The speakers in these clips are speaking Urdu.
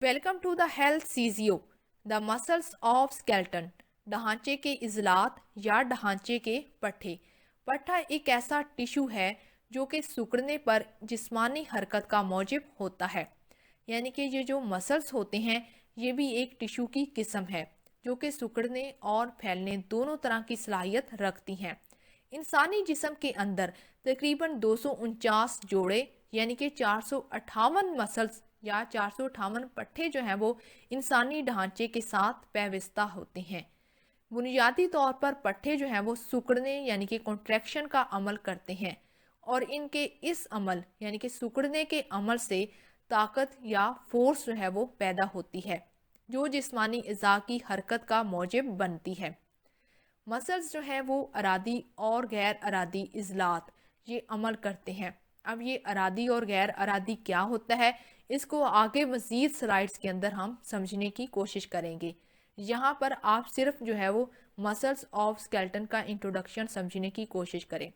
ویلکم ٹو دا ہیلتھ سیزیو دا مسلس آف اسکیلٹن. ڈھانچے کے عضلات یا ڈھانچے کے پٹھے. پٹھا ایک ایسا ٹیشو ہے جو کہ سکڑنے پر جسمانی حرکت کا موجب ہوتا ہے. یعنی کہ یہ جو مسلس ہوتے ہیں یہ بھی ایک ٹیشو کی قسم ہے جو کہ سکڑنے اور پھیلنے دونوں طرح کی صلاحیت رکھتی ہیں. انسانی جسم کے اندر تقریباً 249 جوڑے یعنی کہ 458 مسلس یا 458 پٹھے جو ہیں وہ انسانی ڈھانچے کے ساتھ پیوستہ ہوتے ہیں. بنیادی طور پر پٹھے جو ہیں وہ سکڑنے یعنی کہ کنٹریکشن کا عمل کرتے ہیں اور ان کے اس عمل یعنی کہ سکڑنے کے عمل سے طاقت یا فورس جو ہے وہ پیدا ہوتی ہے جو جسمانی اعضاء کی حرکت کا موجب بنتی ہے. مسلز جو ہیں وہ ارادی اور غیر ارادی عضلات یہ عمل کرتے ہیں. اب یہ ارادی اور غیر ارادی کیا ہوتا ہے اس کو آگے مزید سلائیڈز کے اندر ہم سمجھنے کی کوشش کریں گے. یہاں پر آپ صرف جو ہے وہ مسلز آف اسکیلٹن کا انٹروڈکشن سمجھنے کی کوشش کریں.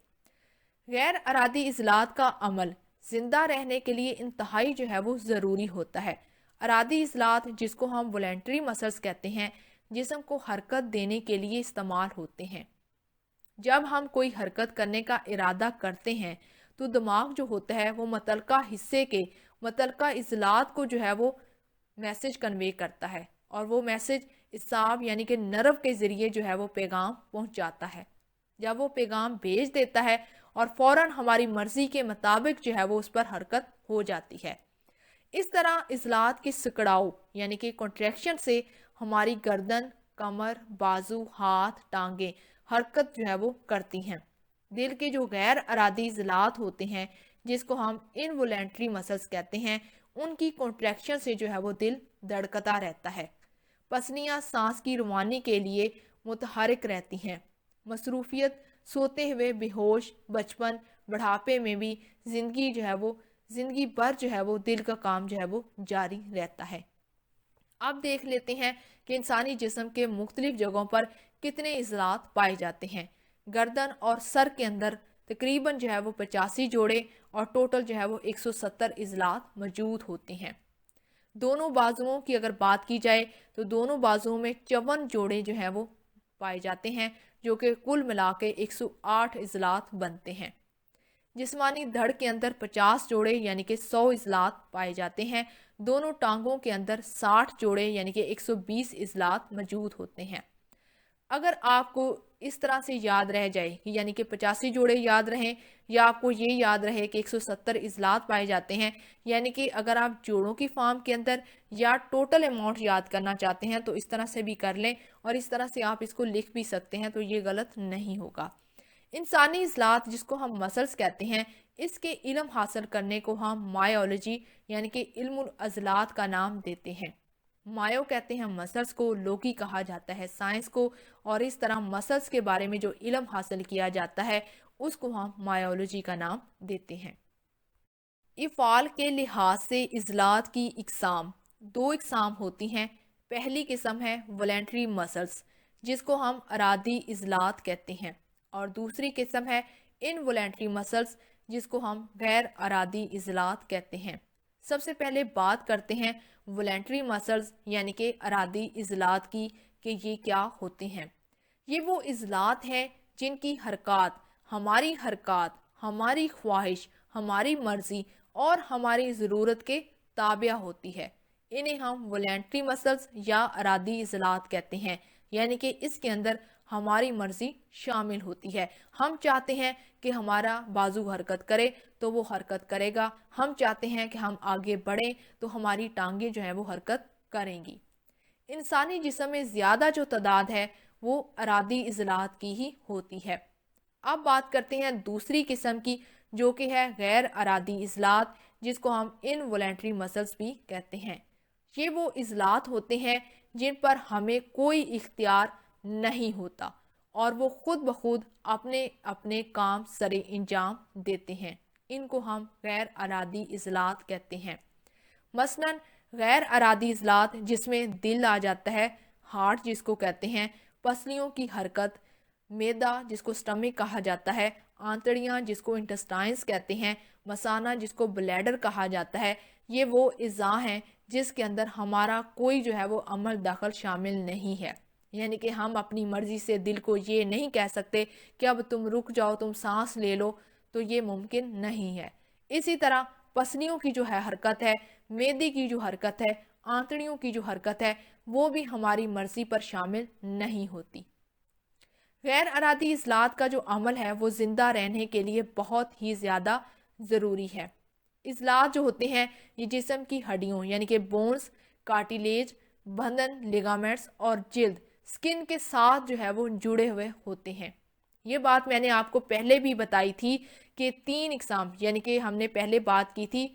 غیر ارادی عضلات کا عمل زندہ رہنے کے لیے انتہائی جو ہے وہ ضروری ہوتا ہے. ارادی عضلات جس کو ہم والنٹری مسلز کہتے ہیں جسم کو حرکت دینے کے لیے استعمال ہوتے ہیں. جب ہم کوئی حرکت کرنے کا ارادہ کرتے ہیں تو دماغ جو ہوتا ہے وہ متعلقہ حصے کے متعلقہ عضلات کو جو ہے وہ میسج کنوے کرتا ہے اور وہ میسج اعصاب یعنی کہ نرو کے ذریعے جو ہے وہ پیغام پہنچاتا ہے. جب وہ پیغام بھیج دیتا ہے اور فوراً ہماری مرضی کے مطابق جو ہے وہ اس پر حرکت ہو جاتی ہے. اس طرح عضلات کی سکڑاؤ یعنی کہ کنٹریکشن سے ہماری گردن، کمر، بازو، ہاتھ، ٹانگیں حرکت جو ہے وہ کرتی ہیں. دل کے جو غیر ارادی عضلات ہوتے ہیں جس کو ہم انوولنٹری مسلز کہتے ہیں ان کی کنٹریکشن سے جو ہے وہ دل دھڑکتا رہتا ہے. پسلیاں سانس کی روانی کے لیے متحرک رہتی ہیں. مصروفیت، سوتے ہوئے، بے ہوش، بچپن، بڑھاپے میں بھی زندگی بھر جو ہے وہ دل کا کام جو ہے وہ جاری رہتا ہے. اب دیکھ لیتے ہیں کہ انسانی جسم کے مختلف جگہوں پر کتنے عضلات پائے جاتے ہیں. گردن اور سر کے اندر تقریباً جو ہے وہ 85 جوڑے اور ٹوٹل جو ہے وہ 170 عضلات موجود ہوتے ہیں. دونوں بازوؤں کی اگر بات کی جائے تو دونوں بازوؤں میں 54 جوڑے جو ہیں وہ پائے جاتے ہیں جو کہ کل ملا کے 108 عضلات بنتے ہیں. جسمانی دھڑ کے اندر 50 جوڑے یعنی کہ 100 عضلات پائے جاتے ہیں. دونوں ٹانگوں کے اندر 60 جوڑے یعنی کہ 120 عضلات موجود ہوتے ہیں. اگر آپ کو اس طرح سے یاد رہ جائے یعنی کہ 85 جوڑے یاد رہیں یا آپ کو یہ یاد رہے کہ 170 عضلات پائے جاتے ہیں یعنی کہ اگر آپ جوڑوں کی فارم کے اندر یا ٹوٹل اماؤنٹ یاد کرنا چاہتے ہیں تو اس طرح سے بھی کر لیں اور اس طرح سے آپ اس کو لکھ بھی سکتے ہیں تو یہ غلط نہیں ہوگا. انسانی عضلات جس کو ہم مسلز کہتے ہیں اس کے علم حاصل کرنے کو ہم مائیولوجی یعنی کہ علم العضلات کا نام دیتے ہیں. مایو کہتے ہیں مسلز کو، لوگی کہا جاتا ہے سائنس کو، اور اس طرح مسلز کے بارے میں جو علم حاصل کیا جاتا ہے اس کو ہم مائیولوجی کا نام دیتے ہیں. افعال کے لحاظ سے عضلات کی اقسام 2 اقسام ہوتی ہیں. پہلی قسم ہے والنٹری مسلز جس کو ہم ارادی عضلات کہتے ہیں اور دوسری قسم ہے انوولنٹری مسلز جس کو ہم غیر ارادی عضلات کہتے ہیں. سب سے پہلے بات کرتے ہیں والنٹری مسلز یعنی کہ ارادی عضلات کی کہ یہ کیا ہوتے ہیں. یہ وہ عضلات ہیں جن کی حرکات، ہماری خواہش، ہماری مرضی اور ہماری ضرورت کے تابع ہوتی ہے. انہیں ہم والنٹری مسلز یا ارادی عضلات کہتے ہیں. یعنی کہ اس کے اندر ہماری مرضی شامل ہوتی ہے. ہم چاہتے ہیں کہ ہمارا بازو حرکت کرے تو وہ حرکت کرے گا. ہم چاہتے ہیں کہ ہم آگے بڑھیں تو ہماری ٹانگیں جو ہیں وہ حرکت کریں گی. انسانی جسم میں زیادہ جو تعداد ہے وہ ارادی عضلات کی ہی ہوتی ہے. اب بات کرتے ہیں دوسری قسم کی جو کہ ہے غیر ارادی عضلات جس کو ہم انوولنٹری مسلز بھی کہتے ہیں. یہ وہ عضلات ہوتے ہیں جن پر ہمیں کوئی اختیار نہیں ہوتا اور وہ خود بخود اپنے اپنے کام سر انجام دیتے ہیں. ان کو ہم غیر ارادی عضلات کہتے ہیں. مثلاً غیر ارادی عضلات جس میں دل آ جاتا ہے، ہارٹ جس کو کہتے ہیں، پسلیوں کی حرکت، میدا جس کو سٹمک کہا جاتا ہے، آنتڑیاں جس کو انٹسٹائنز کہتے ہیں، مثانہ جس کو بلیڈر کہا جاتا ہے، یہ وہ اعضاء ہیں جس کے اندر ہمارا کوئی جو ہے وہ عمل دخل شامل نہیں ہے، یعنی کہ ہم اپنی مرضی سے دل کو یہ نہیں کہہ سکتے کہ اب تم رک جاؤ، تم سانس لے لو، تو یہ ممکن نہیں ہے۔ اسی طرح پسلیوں کی جو ہے حرکت ہے، معدے کی جو حرکت ہے، آنتڑیوں کی جو حرکت ہے، وہ بھی ہماری مرضی پر شامل نہیں ہوتی۔ غیر ارادی عضلات کا جو عمل ہے وہ زندہ رہنے کے لیے بہت ہی زیادہ ضروری ہے۔ عضلات جو ہوتے ہیں یہ جسم کی ہڈیوں یعنی کہ بونز، کارٹیلیج، بندن، لیگامنٹس اور جلد، سکن کے ساتھ جو ہے وہ جڑے ہوئے ہوتے ہیں۔ یہ بات میں نے آپ کو پہلے بھی بتائی تھی کہ 3 اقسام، یعنی کہ ہم نے پہلے بات کی تھی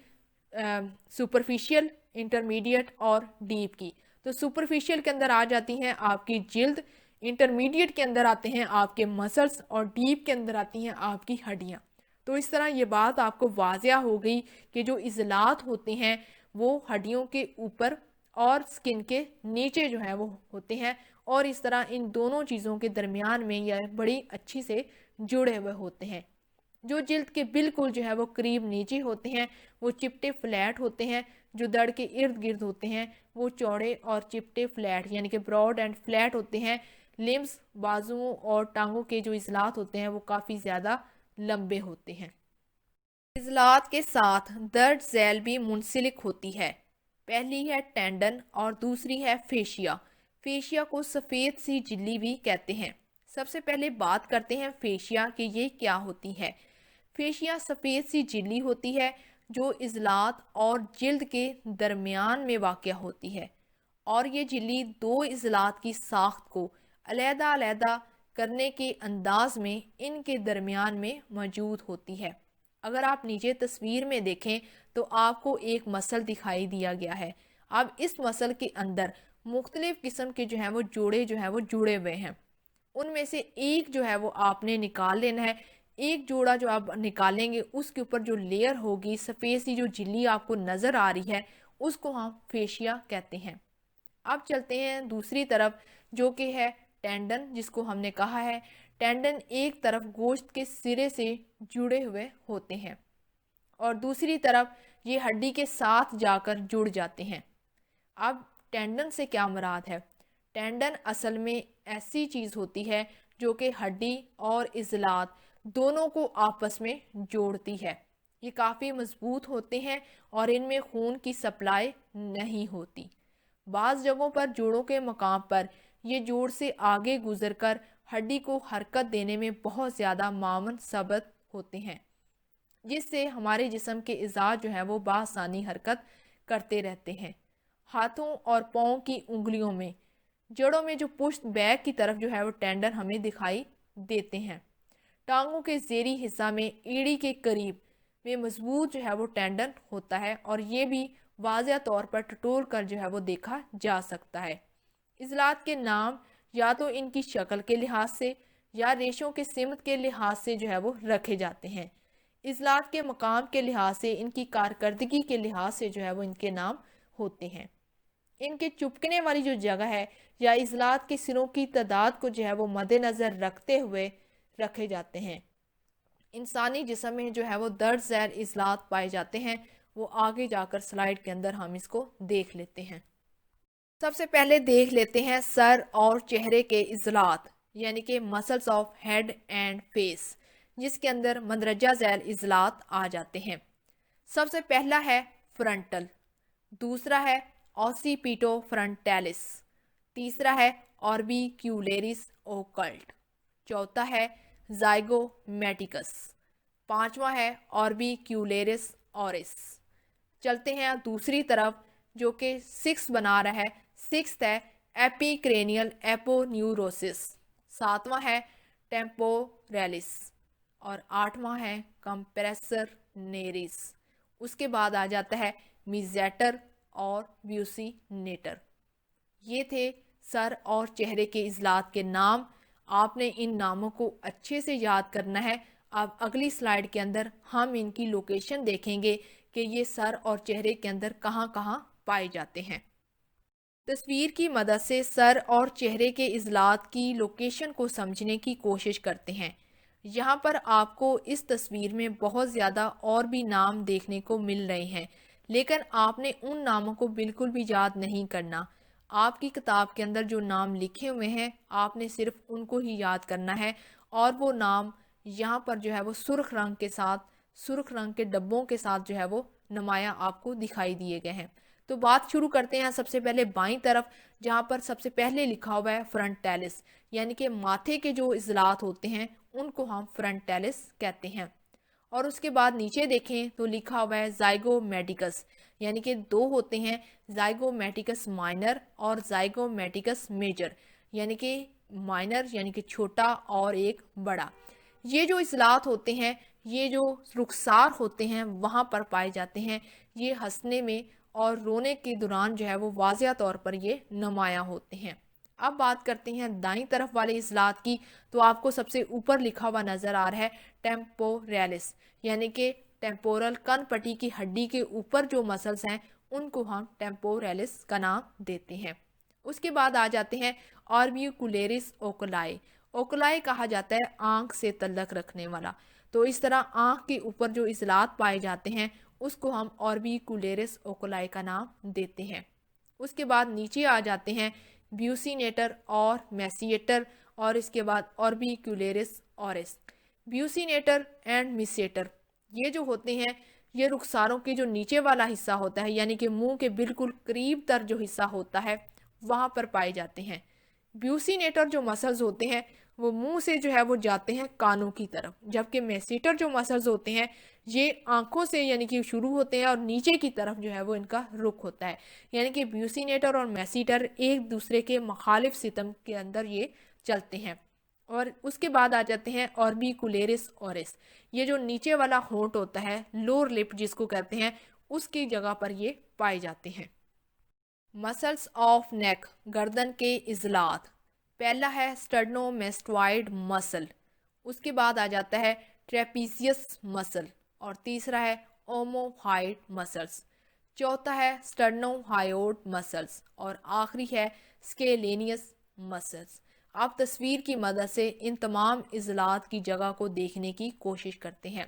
سپرفیشل، انٹرمیڈیٹ اور ڈیپ کی۔ تو سپرفیشل کے اندر آ جاتی ہیں آپ کی جلد، انٹرمیڈیٹ کے اندر آتے ہیں آپ کے مسلز اور ڈیپ کے اندر آتی ہیں آپ کی ہڈیاں۔ تو اس طرح یہ بات آپ کو واضح ہو گئی کہ جو عضلات ہوتے ہیں وہ ہڈیوں کے اوپر اور سکن کے نیچے جو ہے وہ ہوتے ہیں، اور اس طرح ان دونوں چیزوں کے درمیان میں یہ بڑی اچھی سے جڑے ہوئے ہوتے ہیں۔ جو جلد کے بالکل جو ہے وہ قریب نیچے ہوتے ہیں وہ چپٹے فلیٹ ہوتے ہیں، جو دڑ کے ارد گرد ہوتے ہیں وہ چوڑے اور چپٹے فلیٹ یعنی کہ براڈ اینڈ فلیٹ ہوتے ہیں۔ لمبس، بازوؤں اور ٹانگوں کے جو عضلات ہوتے ہیں وہ کافی زیادہ لمبے ہوتے ہیں۔ عضلات کے ساتھ درج ذیل بھی منسلک ہوتی ہے۔ پہلی ہے ٹینڈن اور دوسری ہے فیشیا۔ فیشیا کو سفید سی جھلی بھی کہتے ہیں۔ سب سے پہلے بات کرتے ہیں فیشیا کہ یہ کیا ہوتی ہے۔ فیشیا سفید سی جھلی ہوتی ہے جو عضلات اور جلد کے درمیان میں واقع ہوتی ہے، اور یہ جھلی 2 عضلات کی ساخت کو علیحدہ علیحدہ کرنے کے انداز میں ان کے درمیان میں موجود ہوتی ہے۔ اگر آپ نیچے تصویر میں دیکھیں تو آپ کو ایک مسل دکھائی دیا گیا ہے۔ اب اس مسل کے اندر مختلف قسم کے جو ہیں وہ جوڑے جو ہیں وہ جڑے ہوئے ہیں، ان میں سے ایک جو ہے وہ آپ نے نکال لینا ہے۔ ایک جوڑا جو آپ نکالیں گے اس کے اوپر جو لیئر ہوگی، سفید سی جو جھلی آپ کو نظر آ رہی ہے، اس کو ہم فیشیا کہتے ہیں۔ اب چلتے ہیں دوسری طرف جو کہ ہے ٹینڈن، جس کو ہم نے کہا ہے ٹینڈن ایک طرف گوشت کے سرے سے جڑے ہوئے ہوتے ہیں اور دوسری طرف یہ ہڈی کے ساتھ جا کر جڑ جاتے ہیں۔ اب ٹینڈن سے کیا مراد ہے؟ ٹینڈن اصل میں ایسی چیز ہوتی ہے جو کہ ہڈی اور عضلات دونوں کو آپس میں جوڑتی ہے۔ یہ کافی مضبوط ہوتے ہیں اور ان میں خون کی سپلائی نہیں ہوتی۔ بعض جگہوں پر جوڑوں کے مقام پر یہ جوڑ سے آگے گزر کر ہڈی کو حرکت دینے میں بہت زیادہ معاون ثابت ہوتے ہیں، جس سے ہمارے جسم کے اعضاء جو ہیں وہ بآسانی حرکت کرتے رہتے ہیں۔ ہاتھوں اور پاؤں کی انگلیوں میں، جڑوں میں جو پشت بیک کی طرف جو ہے وہ ٹینڈن ہمیں دکھائی دیتے ہیں۔ ٹانگوں کے زیریں حصہ میں ایڑی کے قریب میں مضبوط جو ہے وہ ٹینڈن ہوتا ہے، اور یہ بھی واضح طور پر ٹٹول کر جو ہے وہ دیکھا جا سکتا ہے۔ عضلات کے نام یا تو ان کی شکل کے لحاظ سے یا ریشوں کے سمت کے لحاظ سے جو ہے وہ رکھے جاتے ہیں۔ عضلات کے مقام کے لحاظ سے، ان کی کارکردگی کے لحاظ سے جو ہے وہ ان کے نام ہوتے ہیں۔ ان کے چپکنے والی جو جگہ ہے یا عضلات کے سروں کی تعداد کو جو ہے وہ مد نظر رکھتے ہوئے رکھے جاتے ہیں۔ انسانی جسم میں جو ہے وہ درج ذیل عضلات پائے جاتے ہیں، وہ آگے جا کر سلائیڈ کے اندر ہم اس کو دیکھ لیتے ہیں۔ سب سے پہلے دیکھ لیتے ہیں سر اور چہرے کے عضلات، یعنی کہ muscles of head and face, جس کے اندر مندرجہ ذیل عضلات آ جاتے ہیں۔ سب سے پہلا ہے فرنٹل، دوسرا ہے اوسیپیٹو فرنٹیلس، تیسرا ہے اوربیکیولیرس اوکلٹ، چوتھا ہے زائگومیٹیکس، پانچواں ہے اوربیکیولیرس اورس۔ چلتے ہیں دوسری طرف جو کہ 6 بنا رہا ہے، 6 ہے ایپی کرینیل ایپونیوروسس، 7واں ہے ٹیمپوریلس اور 8واں ہے کمپریسر نیریس۔ اس کے بعد آ جاتا ہے میزیٹر اور بیوسینیٹر۔ یہ تھے سر اور چہرے کے عضلات کے نام۔ آپ نے ان ناموں کو اچھے سے یاد کرنا ہے۔ اب اگلی سلائیڈ کے اندر ہم ان کی لوکیشن دیکھیں گے کہ یہ سر اور چہرے کے اندر کہاں کہاں پائے جاتے ہیں۔ تصویر کی مدد سے سر اور چہرے کے عضلات کی لوکیشن کو سمجھنے کی کوشش کرتے ہیں۔ یہاں پر آپ کو اس تصویر میں بہت زیادہ اور بھی نام دیکھنے کو مل رہے ہیں، لیکن آپ نے ان ناموں کو بالکل بھی یاد نہیں کرنا. آپ کی کتاب کے اندر جو نام لکھے ہوئے ہیں آپ نے صرف ان کو ہی یاد کرنا ہے، اور وہ نام یہاں پر جو ہے وہ سرخ رنگ کے ساتھ، سرخ رنگ کے ڈبوں کے ساتھ جو ہے وہ نمایاں آپ کو دکھائی دیے گئے ہیں. تو بات شروع کرتے ہیں سب سے پہلے بائیں طرف، جہاں پر سب سے پہلے لکھا ہوا ہے فرنٹیلس، یعنی کہ ماتھے کے جو عضلات ہوتے ہیں ان کو ہم فرنٹیلس کہتے ہیں. اور اس کے بعد نیچے دیکھیں تو لکھا ہوا ہے زائگومیٹکس، یعنی کہ دو ہوتے ہیں، زائگومیٹکس مائنر اور زائگومیٹکس میجر، یعنی کہ مائنر یعنی کہ چھوٹا اور ایک بڑا. یہ جو عضلات ہوتے ہیں، یہ جو رخسار ہوتے ہیں وہاں پر پائے جاتے ہیں. یہ ہنسنے میں اور رونے کے دوران جو ہے وہ واضح طور پر یہ نمایاں ہوتے ہیں. اب بات کرتے ہیں دائیں طرف والے عضلات کی، تو آپ کو سب سے اوپر لکھا ہوا نظر آ رہا ہے ٹیمپوریلس، یعنی کہ ٹیمپورل کن پٹی کی ہڈی کے اوپر جو مسلز ہیں ان کو ہم ٹیمپوریلس کا نام دیتے ہیں. اس کے بعد آ جاتے ہیں آربیکولیرس اوکولائی. اوکولائی کہا جاتا ہے آنکھ سے تعلق رکھنے والا. تو اس طرح آنکھ کے اوپر جو عضلات پائے جاتے ہیں اس کو ہم آربیکولیرس اوکولائی کا نام دیتے ہیں. اس کے بعد نیچے آ جاتے ہیں بیوسینیٹر اور میسیٹر، اور اس کے بعد آربیکولیرس اورس. بیوسینیٹر اینڈ میسیٹر یہ جو ہوتے ہیں یہ رخساروں کے جو نیچے والا حصہ ہوتا ہے، یعنی کہ منہ کے بالکل قریب تر جو حصہ ہوتا ہے وہاں پر پائے جاتے ہیں. بیوسینیٹر جو مسلز ہوتے ہیں وہ منہ سے جو ہے وہ جاتے ہیں کانوں کی طرف، جبکہ میسیٹر جو مسلز ہوتے ہیں یہ آنکھوں سے یعنی کہ شروع ہوتے ہیں اور نیچے کی طرف جو ہے وہ ان کا رخ ہوتا ہے. یعنی کہ بیوسینیٹر اور میسیٹر ایک دوسرے کے مخالف سمت کے اندر یہ چلتے ہیں. اور اس کے بعد آ جاتے ہیں آربیکولیرس اورس. یہ جو نیچے والا ہونٹ ہوتا ہے، لور لپ جس کو کہتے ہیں، اس کی جگہ پر یہ پائے جاتے ہیں. مسلس آف نیک، گردن کے عضلات. پہلا ہے سٹرنومیسٹوائڈ مسل، اس کے بعد آ جاتا ہے ٹریپیزیس مسل، اور تیسرا ہے اوموہائڈ مسلس، چوتھا ہے سٹرنوہائیوڈ مسلس، اور آخری ہے سکیلینیس مسلس. آپ تصویر کی مدد سے ان تمام عضلات کی جگہ کو دیکھنے کی کوشش کرتے ہیں.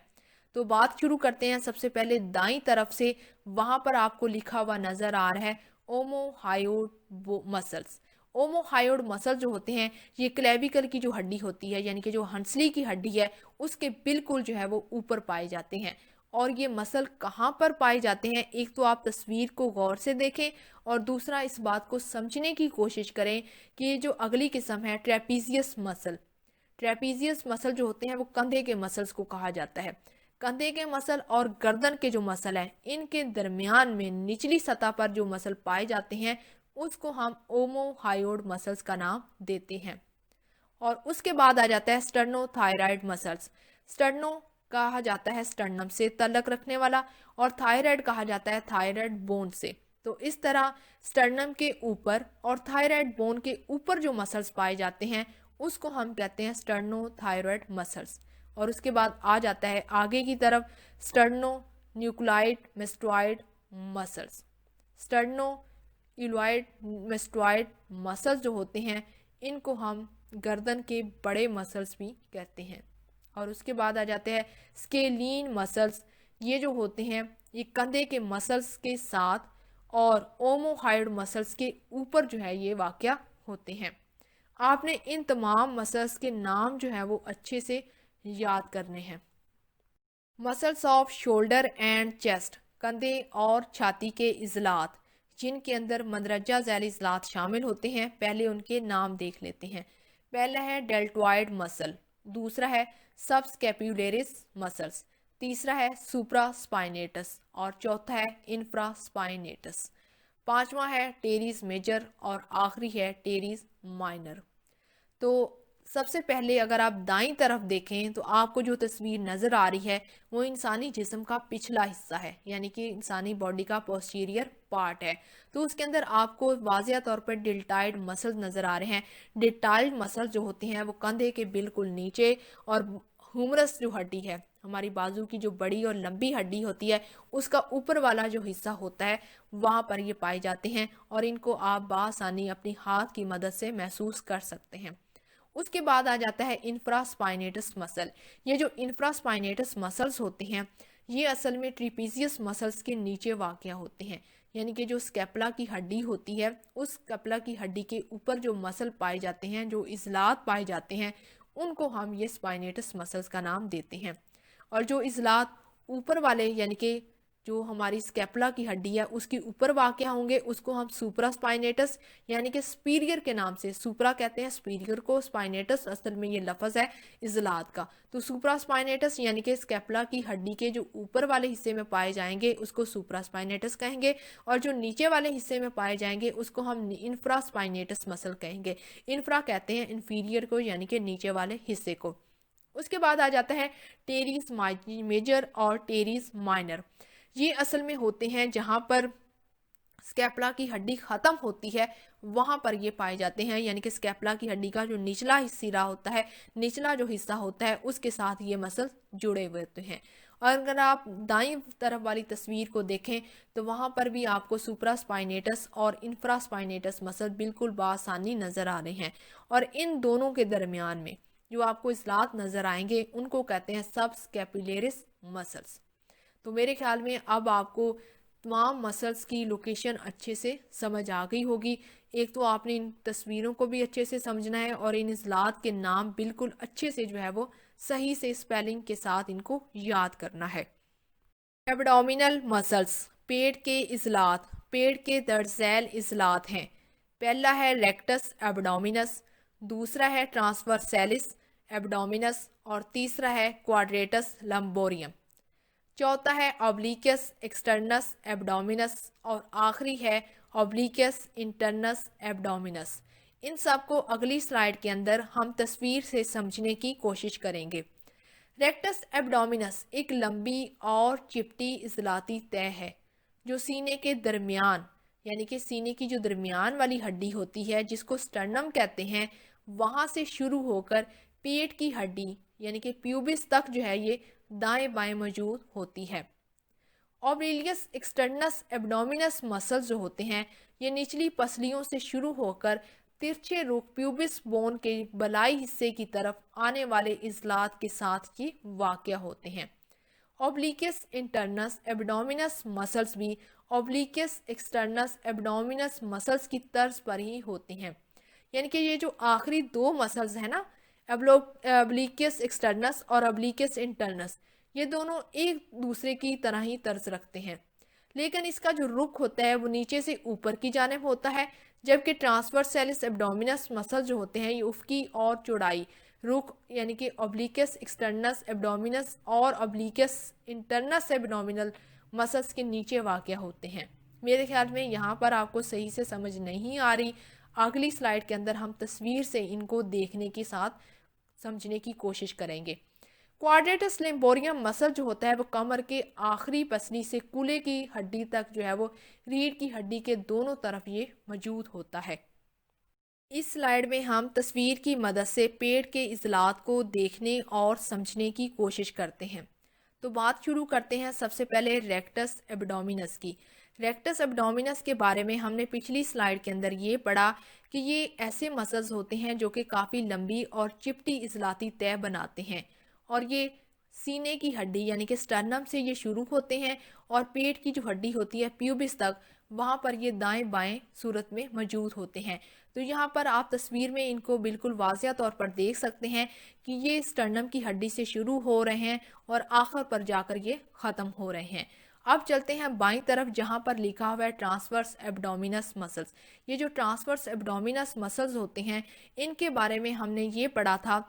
تو بات شروع کرتے ہیں سب سے پہلے دائیں طرف سے. وہاں پر آپ کو لکھا ہوا نظر آ رہا ہے اوموہائیوڈ مسلس. اوموہائیوڈ مسل جو ہوتے ہیں یہ کلیویکل کی جو ہڈی ہوتی ہے، یعنی کہ جو ہنسلی کی ہڈی ہے اس کے بالکل جو ہے وہ اوپر پائے جاتے ہیں. اور یہ مسل کہاں پر پائے جاتے ہیں، ایک تو آپ تصویر کو غور سے دیکھیں، اور دوسرا اس بات کو سمجھنے کی کوشش کریں کہ یہ جو اگلی قسم ہے ٹریپیزیس مسل. ٹریپیزیس مسل جو ہوتے ہیں وہ کندھے کے مسلز کو کہا جاتا ہے. کندھے کے مسل اور گردن کے جو مسل ہیں ان کے درمیان میں نچلی سطح پر جو مسل پائے جاتے ہیں اس کو ہم اوموہائیوڈ مسلز کا نام دیتے ہیں. اور اس کے بعد آ جاتا ہے سٹرنو تھائرائڈ مسلز. سٹرنو کہا جاتا ہے سٹرنم سے تعلق رکھنے والا، اور تھائرائڈ کہا جاتا ہے تھائرائڈ بون سے. تو اس طرح سٹرنم کے اوپر اور تھائرائڈ بون کے اوپر جو مسلز پائے جاتے ہیں اس کو ہم کہتے ہیں سٹرنو تھائرائڈ مسلز. اور اس کے بعد آ جاتا ہے آگے کی طرف سٹرنو نیوکلائڈ میسٹوائڈ مسلز. سٹرنو ایلوائڈ میسٹوائڈ مسلز جو ہوتے ہیں ان کو ہم گردن کے بڑے مسلز بھی کہتے ہیں. اور اس کے بعد آ جاتے ہیں سکیلین مسلز. یہ جو ہوتے ہیں یہ کندھے کے مسلز کے ساتھ اور اوموہائیوڈ مسلز کے اوپر جو ہے یہ واقع ہوتے ہیں. آپ نے ان تمام مسلز کے نام جو ہیں وہ اچھے سے یاد کرنے ہیں. Muscles of shoulder and chest, کندھے اور چھاتی کے عضلات جن کے اندر مندرجہ ذیل عضلات شامل ہوتے ہیں، پہلے ان کے نام دیکھ لیتے ہیں. پہلا ہے ڈیلٹوائڈ مسل، دوسرا ہے سب سکیپولیرس مسلس، تیسرا ہے سوپرا سپائنیٹس، اور چوتھا ہے انفرا سپائنیٹس. پانچواں ہے ٹیریز میجر، اور آخری ہے ٹیریز مائنر. تو سب سے پہلے اگر آپ دائیں طرف دیکھیں تو آپ کو جو تصویر نظر آ رہی ہے وہ انسانی جسم کا پچھلا حصہ ہے، یعنی کہ انسانی باڈی کا پوسٹیریئر پارٹ ہے. تو اس کے اندر آپ کو واضح طور پر ڈیلٹائڈ مسل نظر آ رہے ہیں. ڈیلٹائڈ مسل جو ہوتے ہیں وہ کندھے کے بالکل نیچے، اور ہیومرس جو ہڈی ہے، ہماری بازو کی جو بڑی اور لمبی ہڈی ہوتی ہے اس کا اوپر والا جو حصہ ہوتا ہے وہاں پر یہ پائے جاتے ہیں، اور ان کو آپ بآسانی اپنی ہاتھ کی مدد سے محسوس کر سکتے ہیں. اس کے بعد آ جاتا ہے انفراسپائنیٹس مسل. یہ جو انفراسپائنیٹس مسلز ہوتے ہیں یہ اصل میں ٹریپیزیس مسلس کے نیچے واقع ہوتے ہیں، یعنی کہ جو اسکیپلا کی ہڈی ہوتی ہے اس اسکیپلا کی ہڈی کے اوپر جو مسل پائے جاتے ہیں، جو عضلات پائے جاتے ہیں، ان کو ہم یہ اسپائنیٹس مسلس کا نام دیتے ہیں۔ اور جو عضلات اوپر والے یعنی کہ جو ہماری اسکیپلا کی ہڈی ہے اس کے اوپر واقع ہوں گے اس کو ہم سوپرا اسپائنیٹس یعنی کہ سپیریئر کے نام سے، سوپرا کہتے ہیں سپیریئر کو، اسپائنیٹس اصل میں یہ لفظ ہے عضلات کا، تو سوپرا اسپائنیٹس یعنی کہ اسکیپلا کی ہڈی کے جو اوپر والے حصے میں پائے جائیں گے اس کو سوپرا اسپائنیٹس کہیں گے، اور جو نیچے والے حصے میں پائے جائیں گے اس کو ہم انفرا اسپائنیٹس مسل کہیں گے۔ انفرا کہتے ہیں انفیریئر کو یعنی کہ نیچے والے حصے کو۔ اس کے بعد آ جاتا ہے ٹیریز میجر اور ٹیریز مائنر۔ یہ اصل میں ہوتے ہیں جہاں پر اسکیپلا کی ہڈی ختم ہوتی ہے وہاں پر یہ پائے جاتے ہیں، یعنی کہ اسکیپلا کی ہڈی کا جو نچلا سرا ہوتا ہے، نچلا جو حصہ ہوتا ہے اس کے ساتھ یہ مسل جڑے ہوئے ہوتے ہیں۔ اور اگر آپ دائیں طرف والی تصویر کو دیکھیں تو وہاں پر بھی آپ کو سوپرا اسپائنیٹس اور انفرا اسپائنیٹس مسل بالکل بآسانی نظر آ رہے ہیں، اور ان دونوں کے درمیان میں جو آپ کو عضلات نظر آئیں گے ان کو کہتے ہیں سب اسکیپولیرس مسلس۔ تو میرے خیال میں اب آپ کو تمام مسلس کی لوکیشن اچھے سے سمجھ آ گئی ہوگی۔ ایک تو آپ نے ان تصویروں کو بھی اچھے سے سمجھنا ہے اور ان عضلات کے نام بالکل اچھے سے جو ہے وہ صحیح سے اسپیلنگ کے ساتھ ان کو یاد کرنا ہے۔ ایبڈومینل مسلس، پیٹ کے عضلات، پیٹ کے درج ذیل عضلات ہیں۔ پہلا ہے ریکٹس ایبڈومینس، دوسرا ہے ٹرانسورسیلس ایبڈومینس اور تیسرا ہے کوارڈریٹس لمبوریم، چوتھا ہے اوبلیکس ایکسٹرنس ایبڈومینس اور آخری ہے اوبلیکس انٹرنس ایبڈومینس۔ ان سب کو اگلی سلائیڈ کے اندر ہم تصویر سے سمجھنے کی کوشش کریں گے۔ ریکٹس ایبڈومینس ایک لمبی اور چپٹی عضلاتی تہہ ہے جو سینے کے درمیان یعنی کہ سینے کی جو درمیان والی ہڈی ہوتی ہے جس کو سٹرنم کہتے ہیں وہاں سے شروع ہو کر پیٹ کی ہڈی یعنی کہ پیوبس تک جو ہے یہ دائیں بائیں موجود ہوتی ہے۔ اوبلیکس ایکسٹرنس ایبڈومینس مسل جو ہوتے ہیں یہ نچلی پسلیوں سے شروع ہو کر ترچھے رخ پیوبس بون کے بلائی حصے کی طرف آنے والے عضلات کے ساتھ یہ واقع ہوتے ہیں۔ اوبلیکس انٹرنس ایبڈومینس مسلس بھی اوبلیکس ایکسٹرنس ایبڈومینس مسلس کی طرز پر ہی ہوتے ہیں، یعنی کہ یہ جو آخری دو مسلس ہیں نا اوبلیکس ایکسٹرنس اور اوبلیکس انٹرنس، یہ دونوں ایک دوسرے کی طرح ہی طرز رکھتے ہیں، لیکن اس کا جو رخ ہوتا ہے وہ نیچے سے اوپر کی جانب ہوتا ہے، جبکہ ٹرانسورسیلس ایبڈومینس مسل جو ہوتے ہیں یہ افقی اور چوڑائی رخ یعنی کہ اوبلیکس ایکسٹرنس ایبڈومینس اور اوبلیکس انٹرنس ایبڈومینل مسلس کے نیچے واقع ہوتے ہیں۔ میرے خیال میں یہاں پر آپ کو صحیح سے سمجھ نہیں آ رہی، اگلی سلائیڈ کے اندر ہم تصویر سے ان کو دیکھنے کے ساتھ سمجھنے کی کوشش کریں گے۔ کوارڈریٹس لمبوریم مسل جو ہوتا ہے وہ کمر کے آخری پسلی سے کولے کی ہڈی تک جو ہے وہ ریڑھ کی ہڈی کے دونوں طرف یہ موجود ہوتا ہے۔ اس سلائیڈ میں ہم تصویر کی مدد سے پیٹ کے عضلات کو دیکھنے اور سمجھنے کی کوشش کرتے ہیں۔ تو بات شروع کرتے ہیں سب سے پہلے ریکٹس ایبڈومینس کی۔ ریکٹس ایبڈومینس کے بارے میں ہم نے پچھلی سلائیڈ کے اندر یہ پڑھا کہ یہ ایسے مسلز ہوتے ہیں جو کہ کافی لمبی اور چپٹی عضلاتی تہہ بناتے ہیں، اور یہ سینے کی ہڈی یعنی کہ سٹرنم سے یہ شروع ہوتے ہیں اور پیٹ کی جو ہڈی ہوتی ہے پیوبس تک وہاں پر یہ دائیں بائیں صورت میں موجود ہوتے ہیں۔ تو یہاں پر آپ تصویر میں ان کو بالکل واضح طور پر دیکھ سکتے ہیں کہ یہ سٹرنم کی ہڈی سے شروع ہو رہے ہیں اور آخر پر جا کر یہ ختم ہو رہے ہیں۔ اب چلتے ہیں بائیں طرف جہاں پر لکھا ہوا ہے ٹرانسورس ایبڈومینس مسلس۔ یہ جو ٹرانسورس ایبڈومینس مسلس ہوتے ہیں ان کے بارے میں ہم نے یہ پڑھا تھا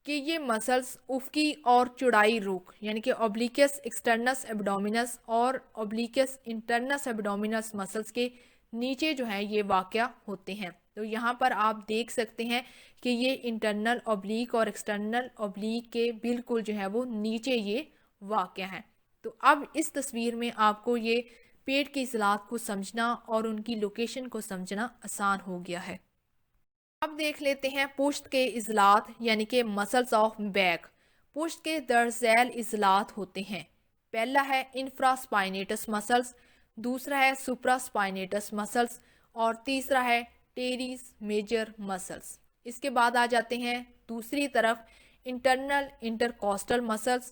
کہ یہ مسلس افقی اور چوڑائی رخ یعنی کہ اوبلیکس ایکسٹرنس ایبڈومینس اور اوبلیکس انٹرنس ایبڈومینس مسلس کے نیچے جو ہے یہ واقع ہوتے ہیں۔ تو یہاں پر آپ دیکھ سکتے ہیں کہ یہ انٹرنل اوبلیک اور ایکسٹرنل اوبلیک کے بالکل جو ہے وہ نیچے یہ واقع ہے۔ تو اب اس تصویر میں آپ کو یہ پیٹ کے عضلات کو سمجھنا اور ان کی لوکیشن کو سمجھنا آسان ہو گیا ہے۔ اب دیکھ لیتے ہیں پشت کے عضلات یعنی کہ مسلس آف بیک۔ پشت کے درج ذیل عضلات ہوتے ہیں۔ پہلا ہے انفرا اسپائنیٹس مسلس، دوسرا ہے سپرا اسپائنیٹس مسلس اور تیسرا ہے ٹیریز میجر مسلس۔ اس کے بعد آ جاتے ہیں دوسری طرف انٹرنل انٹرکوسٹل مسلس،